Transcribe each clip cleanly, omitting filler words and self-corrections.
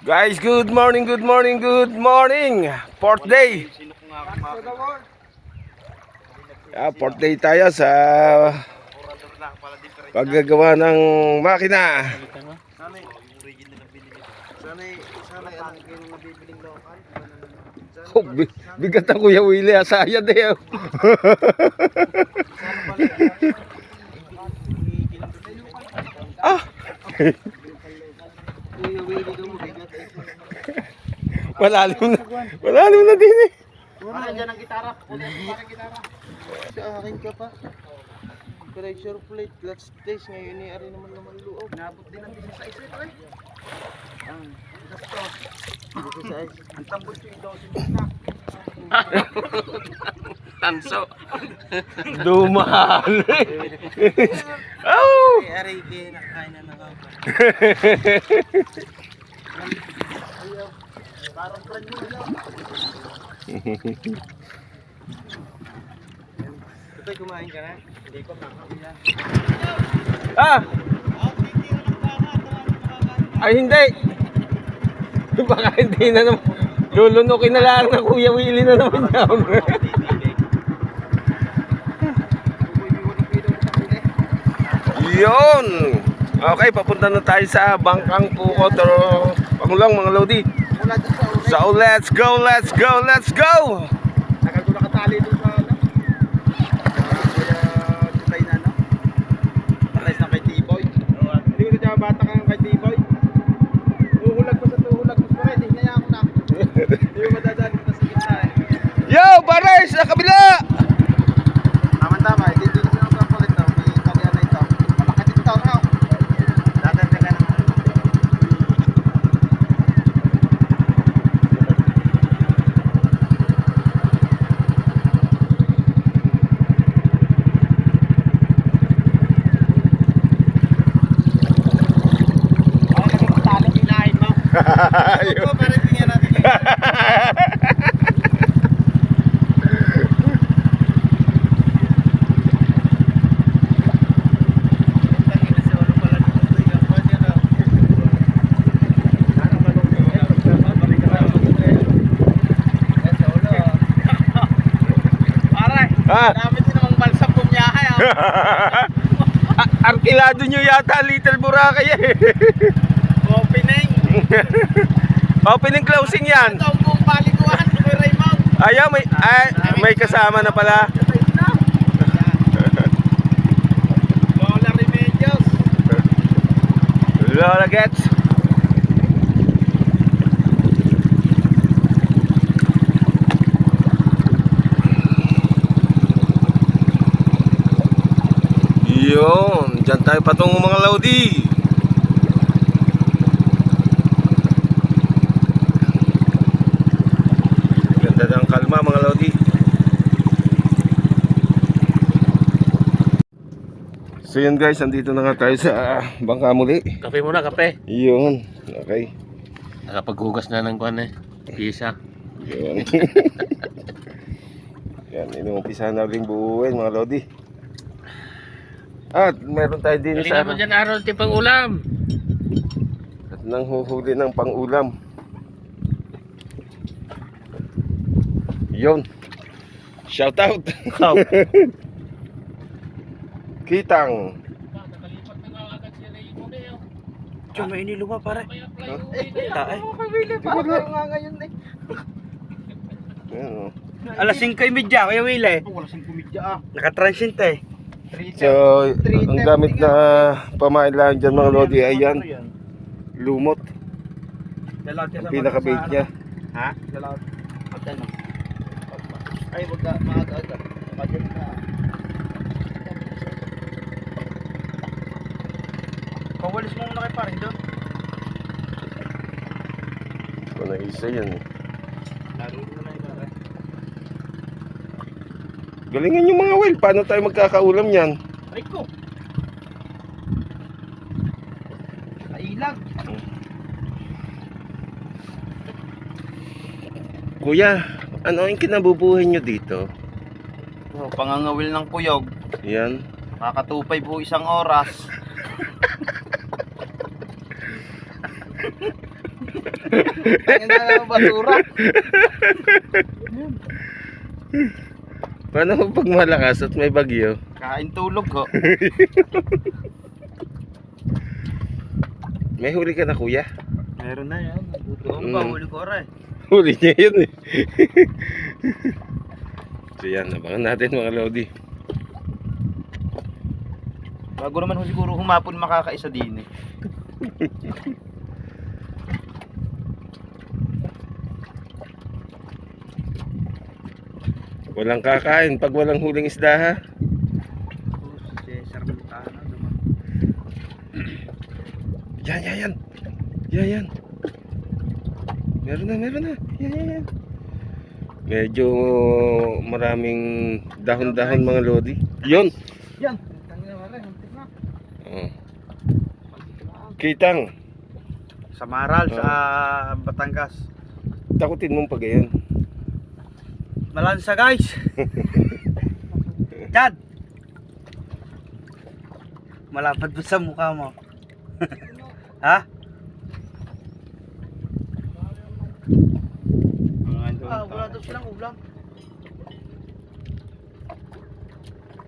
Guys, good morning, good morning, good morning. Fourth day. Fourth day tayo sa paggagawa ng makina. Oh, bigat na Kuya Willie, asaya din. Ah! Malalim na din eh. Wala dyan ang gitara. Parang gitara. Sa akin ka pa. Pressure plate, clutch test. Ngayon ni Ari naman loob. Nabot din ang 16 ito eh. Ang ang tambot yung 12 na. Tanso. Dumal. Oh! Ari, kinakain na ako. Parang pranyo lang. Ito kumain ka na? Hindi ko nakakabila. Ah! Ay hindi. Baka hindi na naman. Lulunukin na lang ng Kuya Willie na naman yan. Yun! Okay, papunta na tayo sa Bangkang Pukot o Pangulang mga Lodi. So let's go, let's go, let's go! Tagal ko nakatali doon sa ano? Tutay na ano? Pares na kay T-Boy. Hindi ko na dyan bata ka kay T-Boy. Uhulag ko sa tuhulag ko pa rin. Hindi ako na. Hindi ko madadali ko na sa gitna eh. Yo, Pares! Sa kabila! Tama-tama. Hindi ko na papalit daw. May kagaya na ito. Malaki din ito na. Dadagdagan naman. Ayun. Parang tingnan natin yun. Dami din namang balsa pumiyahay Arkilado nyo yata Little Boracay eh. Opening. Opening closing yan. Ito ang buong paliguan kay Raymond. Ayaw, may kasama na pala. Lola Remedios. Lola gets. Yun, dyan tayo patungo mga Lodi. Ganda ng kalma mga Lodi. So yun guys, andito na nga tayo sa bangka muli. Kape muna, kape. Yun, okay. Nakapaghugas na ng kuwan eh. Pisa. Yun. Yan, inuumpisa na rin buuin mga Lodi. At meron tayo din Galing sa naman dyan araw tipang ulam. at nang huhuli ng pang-ulam. Yun. Shout out. Kitang. Diyo, may iniluma pare. Tae. Wala. Ngayon eh. Yan, oh. Alas 5:30 kaya Wile. Wala 5:30 Naka-transient eh. So, ang gamit na pamain lang dyan mga Lodi ay yan. Lumot. Ang pinaka-bait niya. Ha? Dalaw. Ano? Ay, wag ka maaga-aga. Makadyan na. Pawalis mo muna kay paring doon. Kung na isa yan. Laro mo na yung pare. Galingan yung mga whale. Paano tayo magkakaulam yan? Rico. Nailag. Kuya, ano yung kinabubuhay nyo dito? Pangangawil ng kuyog. Yan. Makakatupay po isang oras. Ang ina basura. Paano pag malakas at may bagyo? Kain tulog ko. May huli ka na kuya? Meron na yan. Doon ba huli ko rin? Huli niya yun eh. So yan, abangan natin mga Lodi. Bago naman ho siguro humapon makakaisa din eh. Walang kakain pag walang huling isda ha. Si Cesar Montana naman. Yan. Yan. Meron na. Yan. Medyo maraming dahon-dahon mga Lodi. Yun. Yan. Tangina wala, huntik na. Oh. Kitang. Sa Maral, sa Batangas. Takutin mong pag ayan. Malansa guys. Chad. Malapad ba sa mukha mo? Ha? Wala daw silang ulam.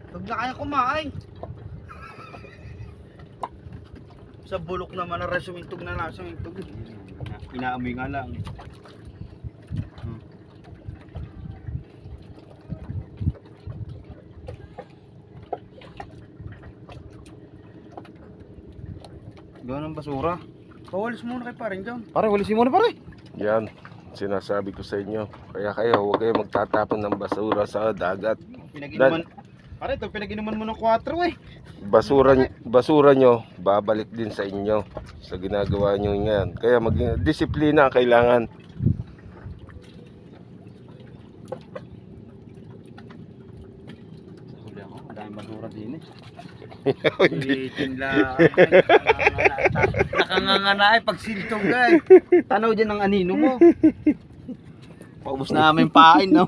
Huwag na kaya kumain. Sa bulok naman na rin sumintog na lang. Sumintog. Inaamoy nga lang. Gawin ng basura. Pawalis muna kay paring John. Pare, walisin muna pare. Yan. Sinasabi ko sa inyo. Kaya kayo, huwag kayo magtatapon ng basura sa dagat. Pinag-inuman. Pare, ito pinag-inuman mo ng 4 eh. Basura nyo, babalik din sa inyo sa ginagawa nyo yan. Kaya maging disiplina ang kailangan. Huli ako, madaming basura din eh. Hindi. Nakangangana pag sintong ka eh. Tanaw dyan ang anino mo. Paubos na aming pain no.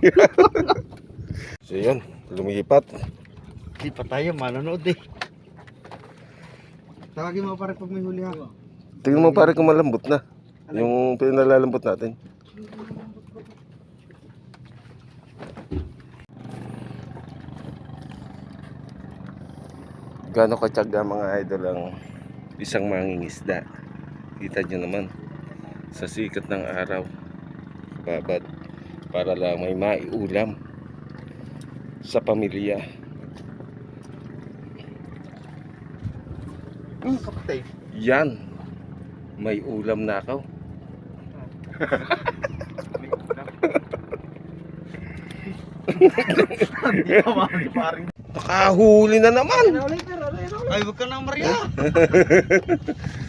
So yun, lumipat. Di pa tayo manonood eh. Tawagin mo pare pag may huli ha. Tingnan mo pare kung malambot na. Yung pinalalambot natin. Gaano katyaga mga idol ang isang mangingisda. Kita nyo naman sa sikat ng araw, babad para lang may maiulam sa pamilya. Kapatay. Yan, may ulam na ako. Hindi ka mali paring. Nakahuli na naman. Ay, wag ka nang Maria.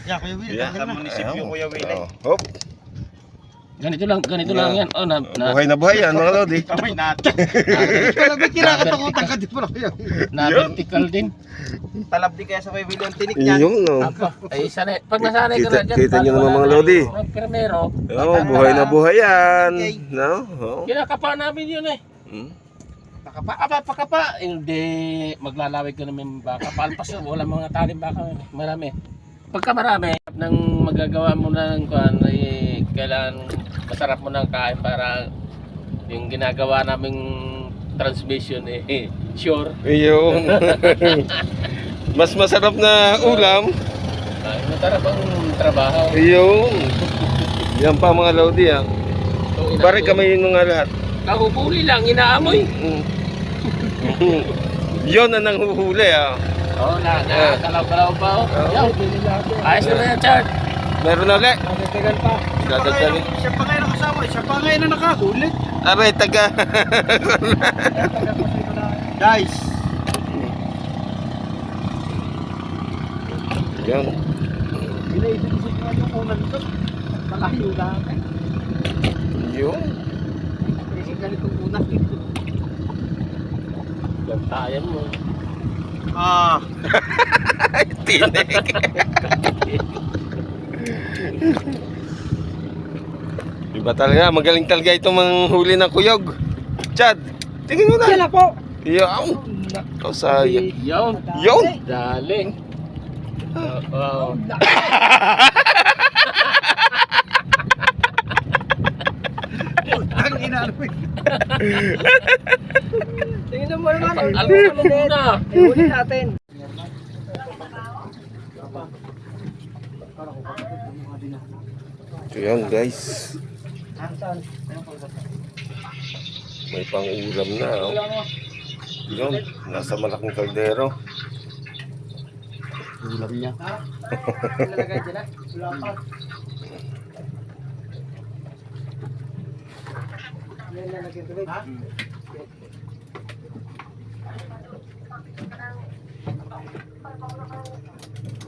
Ya, Kuya Will, Yeah. sa munisipyo Kuya Will. Oh, hop. Ganito lang yan. Oh, Buhay na buhay yan mga Lodi. Kamay natin. Talagang kinakatakutan ka din pala Kuya Will. na-vertical din. Talab di kaya sa Kuya Will yung tinik niyan. Yun no. Ay, pag nasanay ka na dyan. Kita nyo naman mga Lodi. Primero. Oh, buhay na buhay yan. No? Oh. Kinakapa namin yun eh. Hmm? Pakapa. Hindi maglalawig ka namin baka. Palpas yun. Walang mga talim baka. Marami. Pagka marami, nang magagawa mo na ng kuhan, ay kailangan masarap mo ng kain para yung ginagawa naming transmission eh sure. Ayun. Mas masarap na ulam. Ay, masarap ang trabaho. Ayun. Yan pa mga Lodi ah. So, Pare kamay nung nga lahat. kahupuli lang, inaamoy. Yun ang nanghuhuli ah. Oo, nakakalaw-kalaw pa. Yan. Ayos na yan, Chad. Meron na ulit. Magtatagal pa. Dadagdagan. Siya pa ngayon nakasama, siya pa ngayon na nakahuli. Aray, taga. Guys, Yan. inaisip-isip nga yung unan ko. Malayo lang eh. Yun. Kasi ganitong unan. Gantayan mo. Ah, Tinik. Iba talaga, magaling talaga itong manghuli ng kuyog. Chad, tingin mo na. yan na po. Yaw. Ikaw sayang. Yun. Yun. Daling. Oo. Tingnan mo naman. Almusal mo muna. Ihuli natin. So yan guys. May pang-ulam na. Oh. Yun, nasa malaking kaldero. Ulam niya. Ilalagay dyan ah. Wala pa. Yan lalagay tuloy. Ha?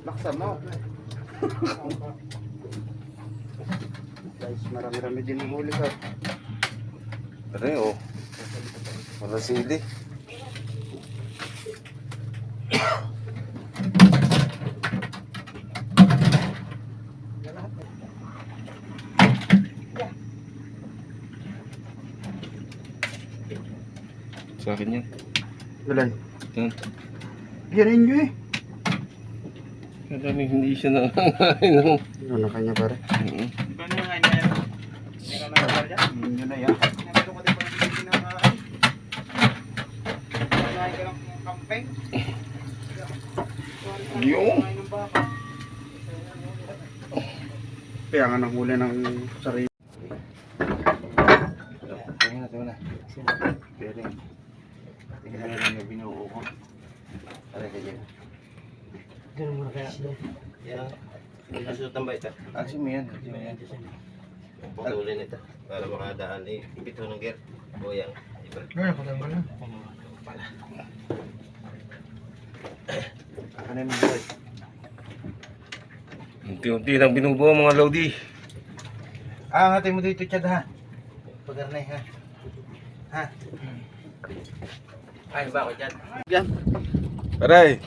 Laksan mo. Guys, marami-rami din ang huli ka. Pare oh. Wala sili. Sa akin yan. Galay. Yan. Yan nyo eh. Kaya hindi siya nakakain. Ano na kanya pare? Paano nga niya? Meron na ba dyan? Yun na yan. Nandito ko din pa ng kinakain. Nakain ka ng kampeng. Yung. Nakain ng baka. Kaya nga nang huli ng sarili. Tingnan na. Pwede. Tingnan na lang yung binuo ko. Pare kaya. Ganun muna kaya. Yan. Nasusot ng baita. Action mo yan. Putulin ito. Para makadaan. Ipito ng gear. O yan. Iba. Ano ko lang lang. Ano yung boy? Unti-unti nang binubuo mga Lodi. Angatin mo dito Chad ha. Pagarnay ha. Ha. Ay, ba ako dyan? Yan. Aray.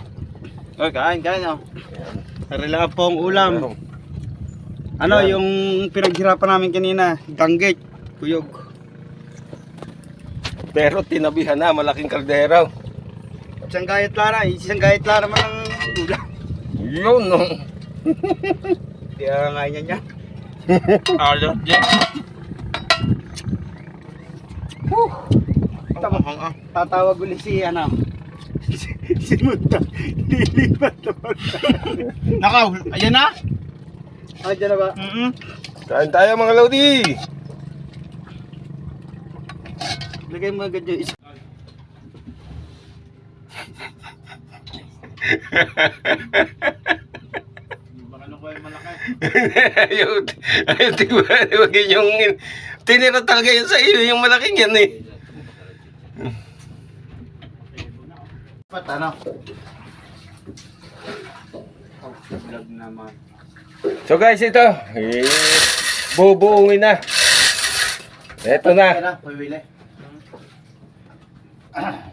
Oh, kain oh. Sarila po ang ulam. Ano yung pinaghirapan namin kanina, ganggit, kuyog. Pero tinabihan na malaking kaldero. Isang gayat lara man ang ulam. Yun no. Kaya nga niya. Alot dyan. Tatawag ulit si ano. Si Munta. Lilipat naman. Nakaw! Ayan na! Ah, dyan na ba? Kain tayo mga Lodi. Lagay mo agad yung isa. Baka nung ko ay malaki. Ayun, tignan. Huwag yung tinira talaga yun sa iyo. Yung malaking yan eh. Ba't ano? Vlog naman. So guys, ito. Bubuungin na. Ito na. Kaya na, pabili.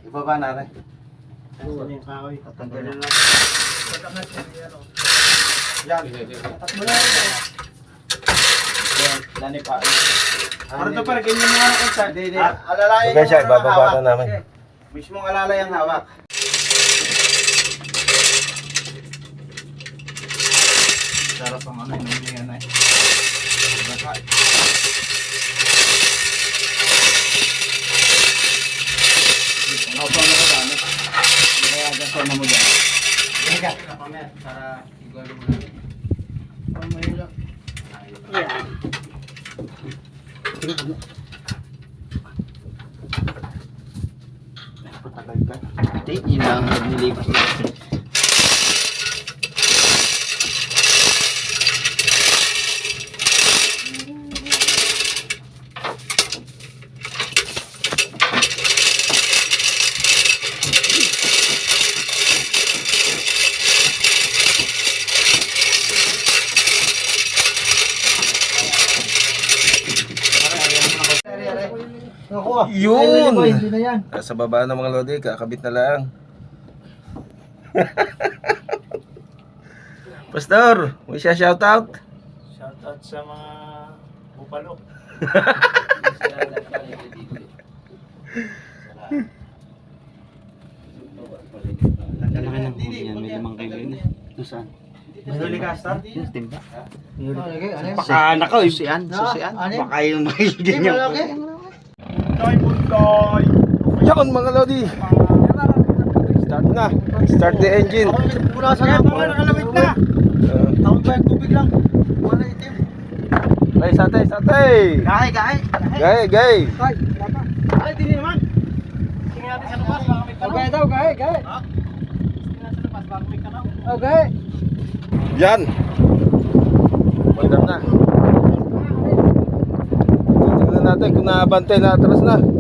Ibaba na rin. Saan yung kahoy? Tatanggalin na. Yan. Tatas mo na rin. Yan, lani pa. Para ito para ganyan mga anak sa. Alalayan So guys, yung bababa hawak. na namin. Mismong alalay ang hawak. Sarap ang ano yung yan ay. Nakapang na ko dami. Kaya dyan sa mo dyan. Teka, para igualo mo na. Pamahila. Yeah. Patagal ka. Hindi, yun lang ang nilipas. Yun! Hindi na yan. Sa baba ng mga Lodi, kakabit na lang. Pastor, may siya shoutout? Shoutout sa mga bupalo. Ang laki ng huli yan, may 5 kilo yun eh. Saan? May huli ka, Star? Yung timba. Baka nakaw, susian. Baka yung may ganyan. Ito ay Yan mga lodi. Start na. Start the engine. Wala sa mga nakalawit na. Tawag ba yung tubig lang? Wala itim. Ay, satay, satay. Gahay. Gay, gay. Ay, dini naman. Tingnan natin sa labas, baka may tanong. daw, gahay. Tingnan sa labas, baka may tanong. Okay. Yan. Magdam na. Tingnan natin kung naabante na atras na.